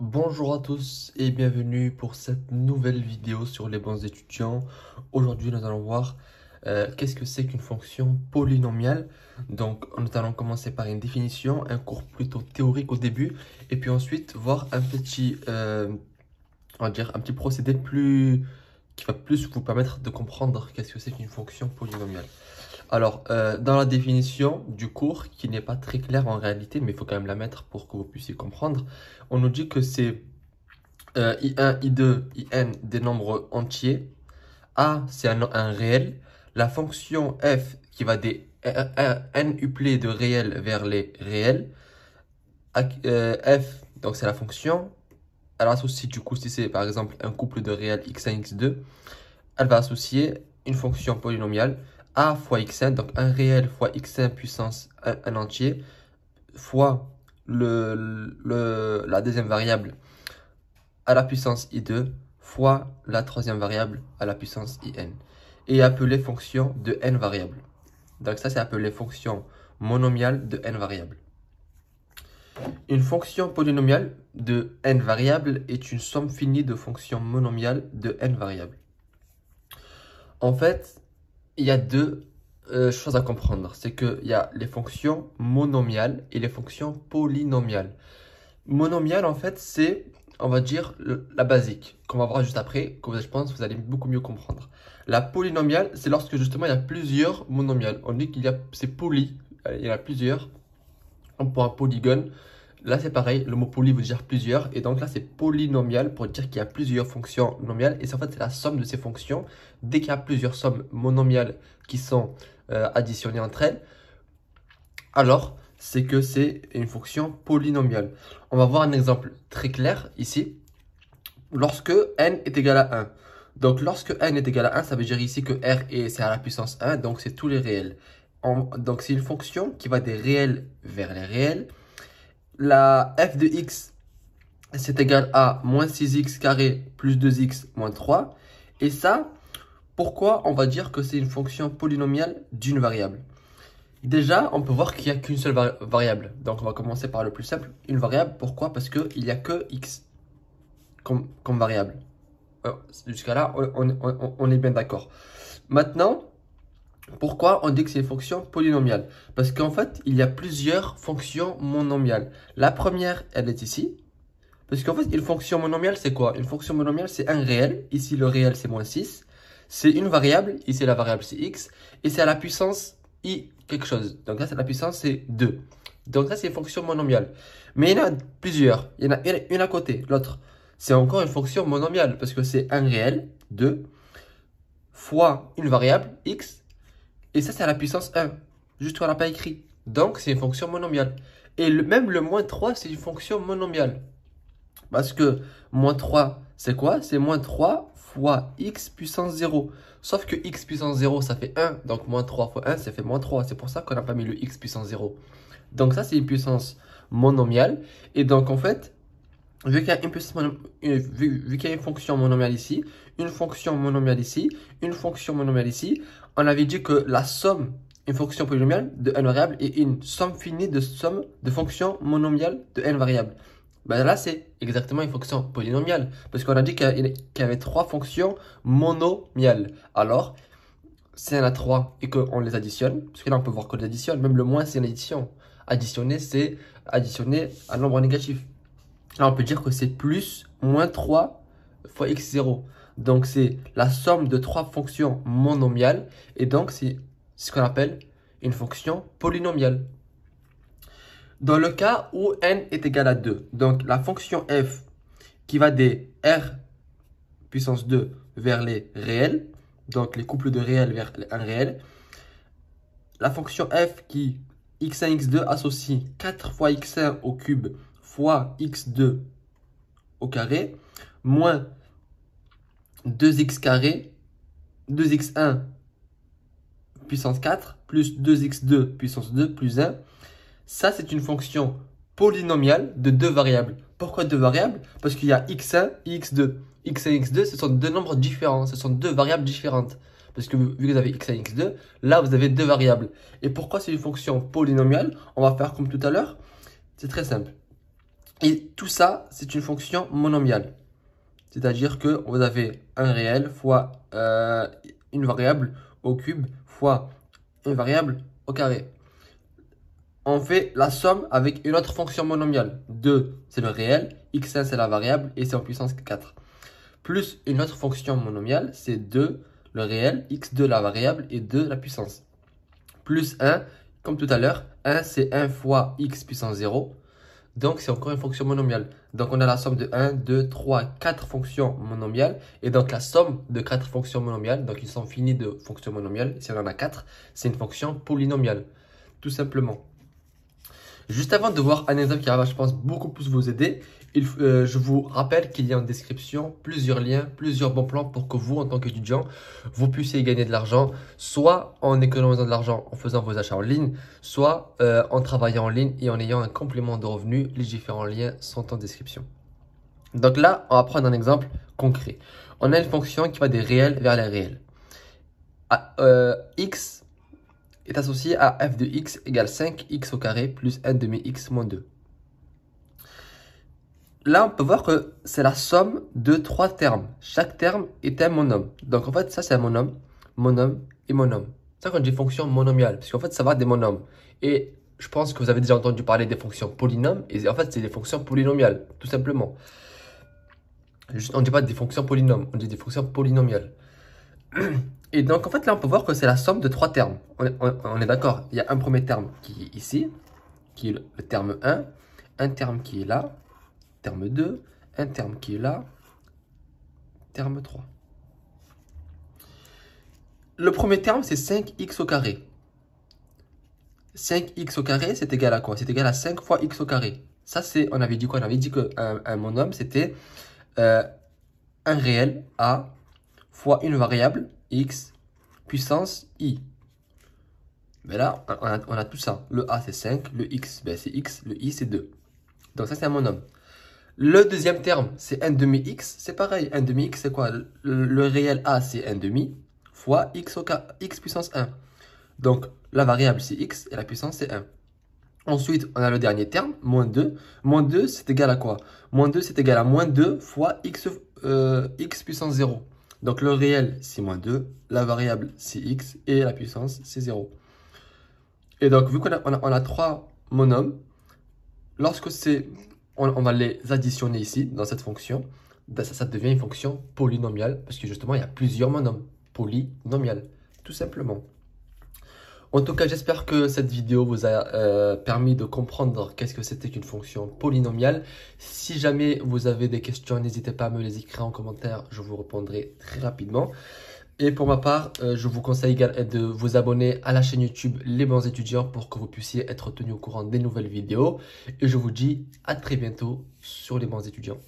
Bonjour à tous et bienvenue pour cette nouvelle vidéo sur les bons étudiants. Aujourd'hui, nous allons voir qu'est-ce que c'est qu'une fonction polynomiale. Donc, nous allons commencer par une définition, un cours plutôt théorique au début, et puis ensuite voir on va dire un petit procédé qui va plus vous permettre de comprendre qu'est-ce que c'est qu'une fonction polynomiale. Alors, dans la définition du cours, qui n'est pas très claire en réalité, mais il faut quand même la mettre pour que vous puissiez comprendre, on nous dit que c'est I1, I2, In des nombres entiers. A, c'est un réel. La fonction f qui va des n uplés de réels vers les réels. F, donc c'est la fonction. Elle associe du coup, si c'est par exemple un couple de réels x1, x2, elle va associer une fonction polynomiale a fois xn, donc un réel fois xn puissance 1 entier, fois la deuxième variable à la puissance i2, fois la troisième variable à la puissance in, et appelée fonction de n variables. Donc ça, c'est appelé fonction monomiale de n variables. Une fonction polynomiale de n variables est une somme finie de fonctions monomiales de n variables. En fait, il y a deux choses à comprendre. C'est qu'il y a les fonctions monomiales et les fonctions polynomiales. Monomiale, en fait, c'est, on va dire, la basique, qu'on va voir juste après, que je pense que vous allez beaucoup mieux comprendre. La polynomiale, c'est lorsque justement il y a plusieurs monomiales. On dit c'est poly, il y en a plusieurs. On prend un polygone. Là, c'est pareil, le mot poly veut dire plusieurs. Et donc là, c'est polynomial pour dire qu'il y a plusieurs fonctions nomiales. Et en fait, c'est la somme de ces fonctions. Dès qu'il y a plusieurs sommes monomiales qui sont additionnées entre elles, alors c'est que c'est une fonction polynomiale. On va voir un exemple très clair ici. Lorsque n est égal à 1. Donc lorsque n est égal à 1, ça veut dire ici que r c'est à la puissance 1. Donc c'est tous les réels. Donc c'est une fonction qui va des réels vers les réels. La f de x, c'est égal à moins 6x carré plus 2x moins 3. Et ça, pourquoi on va dire que c'est une fonction polynomiale d'une variable? Déjà, on peut voir qu'il n'y a qu'une seule variable. Donc, on va commencer par le plus simple. Une variable, pourquoi? Parce qu'il n'y a que x comme variable. Jusqu'à là, on est bien d'accord. Maintenant, pourquoi on dit que c'est une fonction polynomiale? Parce qu'en fait, il y a plusieurs fonctions monomiales. La première, elle est ici. Parce qu'en fait, une fonction monomiale, c'est quoi? Une fonction monomiale, c'est un réel. Ici, le réel, c'est moins 6. C'est une variable. Ici, la variable, c'est x. Et c'est à la puissance i quelque chose. Donc là, c'est la puissance, c'est 2. Donc ça, c'est une fonction monomiale. Mais il y en a plusieurs. Il y en a une à côté, l'autre. C'est encore une fonction monomiale. Parce que c'est un réel, 2, fois une variable, x. Et ça, c'est à la puissance 1. Juste qu'on n'a pas écrit. Donc, c'est une fonction monomiale. Et même le moins 3, c'est une fonction monomiale. Parce que moins 3, c'est quoi? C'est moins 3 fois x puissance 0. Sauf que x puissance 0, ça fait 1. Donc, moins 3 fois 1, ça fait moins 3. C'est pour ça qu'on n'a pas mis le x puissance 0. Donc, ça, c'est une puissance monomiale. Et donc, en fait, vu qu'il y a vu qu'il y a une fonction monomiale ici, une fonction monomiale ici, une fonction monomiale ici, on avait dit que la somme, une fonction polynomiale de n variables est une somme finie de somme de fonctions monomiales de n variables. Ben là, c'est exactement une fonction polynomiale. Parce qu'on a dit qu'il y avait trois fonctions monomiales. Alors, si on a trois et qu'on les additionne, parce que là, on peut voir qu'on les additionne, même le moins, c'est une addition. Additionner, c'est additionner un nombre négatif. Là, on peut dire que c'est plus moins 3 fois x0. Donc, c'est la somme de trois fonctions monomiales. Et donc, c'est ce qu'on appelle une fonction polynomiale. Dans le cas où n est égal à 2, donc la fonction f qui va des r puissance 2 vers les réels, donc les couples de réels vers un réel, la fonction f qui x1, x2 associe 4 fois x1 au cube fois x2 au carré, moins 2x carré, 2x1 puissance 4, plus 2x2 puissance 2 plus 1. Ça, c'est une fonction polynomiale de deux variables. Pourquoi deux variables? Parce qu'il y a x1 et x2. x1 et x2, ce sont deux nombres différents. Ce sont deux variables différentes. Parce que vu que vous avez x1 et x2, là, vous avez deux variables. Et pourquoi c'est une fonction polynomiale? On va faire comme tout à l'heure. C'est très simple. Et tout ça, c'est une fonction monomiale. C'est-à-dire que vous avez un réel fois une variable au cube fois une variable au carré. On fait la somme avec une autre fonction monomiale. 2, c'est le réel, x1 c'est la variable et c'est en puissance 4. Plus une autre fonction monomiale, c'est 2, le réel, x2 la variable et 2 la puissance. Plus 1, comme tout à l'heure, 1 c'est 1 fois x puissance 0. Donc c'est encore une fonction monomiale. Donc on a la somme de 1, 2, 3, 4 fonctions monomiales. Et donc la somme de 4 fonctions monomiales, donc une somme finie de fonctions monomiales, si on en a 4, c'est une fonction polynomiale. Tout simplement. Juste avant de voir un exemple qui va, je pense, beaucoup plus vous aider, je vous rappelle qu'il y a en description plusieurs liens, plusieurs bons plans pour que vous, en tant qu'étudiant, vous puissiez gagner de l'argent, soit en économisant de l'argent en faisant vos achats en ligne, soit en travaillant en ligne et en ayant un complément de revenus. Les différents liens sont en description. Donc là, on va prendre un exemple concret. On a une fonction qui va des réels vers les réels. X est associé à f de x égale 5x au carré plus 1 demi x moins 2. Là, on peut voir que c'est la somme de 3 termes. Chaque terme est un monome. Donc en fait, ça c'est un monome, monome et monome. C'est ça qu'on dit fonction monomiale, parce qu'en fait, ça va des monômes. Et je pense que vous avez déjà entendu parler des fonctions polynômes, et en fait, c'est des fonctions polynomiales, tout simplement. On ne dit pas des fonctions polynômes, on dit des fonctions polynomiales. Et donc, en fait, là, on peut voir que c'est la somme de 3 termes. On est d'accord. Il y a un premier terme qui est ici, qui est le terme 1, un terme qui est là, terme 2, un terme qui est là, terme 3. Le premier terme, c'est 5x au carré. 5x au carré, c'est égal à quoi? C'est égal à 5 fois x au carré. Ça, c'est, on avait dit quoi? On avait dit qu'un monome, c'était un réel, a, fois une variable, x, puissance, i. Mais là, on a tout ça. Le a, c'est 5, le x, ben, c'est x, le i, c'est 2. Donc ça, c'est un monome. Le deuxième terme, c'est 1 demi x. C'est pareil, 1 demi x, c'est quoi? Le réel a, c'est 1 demi fois x puissance 1. Donc, la variable, c'est x et la puissance, c'est 1. Ensuite, on a le dernier terme, moins 2. Moins 2, c'est égal à quoi? Moins 2, c'est égal à moins 2 fois x puissance 0. Donc, le réel, c'est moins 2. La variable, c'est x et la puissance, c'est 0. Et donc, vu qu'on a 3 monômes, lorsque on va les additionner ici, dans cette fonction, ben ça devient une fonction polynomiale, parce que justement, il y a plusieurs monômes. Polynomial, tout simplement. En tout cas, j'espère que cette vidéo vous a permis de comprendre qu'est-ce que c'était qu'une fonction polynomiale. Si jamais vous avez des questions, n'hésitez pas à me les écrire en commentaire, je vous répondrai très rapidement. Et pour ma part, je vous conseille de vous abonner à la chaîne YouTube Les Bons Étudiants pour que vous puissiez être tenu au courant des nouvelles vidéos. Et je vous dis à très bientôt sur Les Bons Étudiants.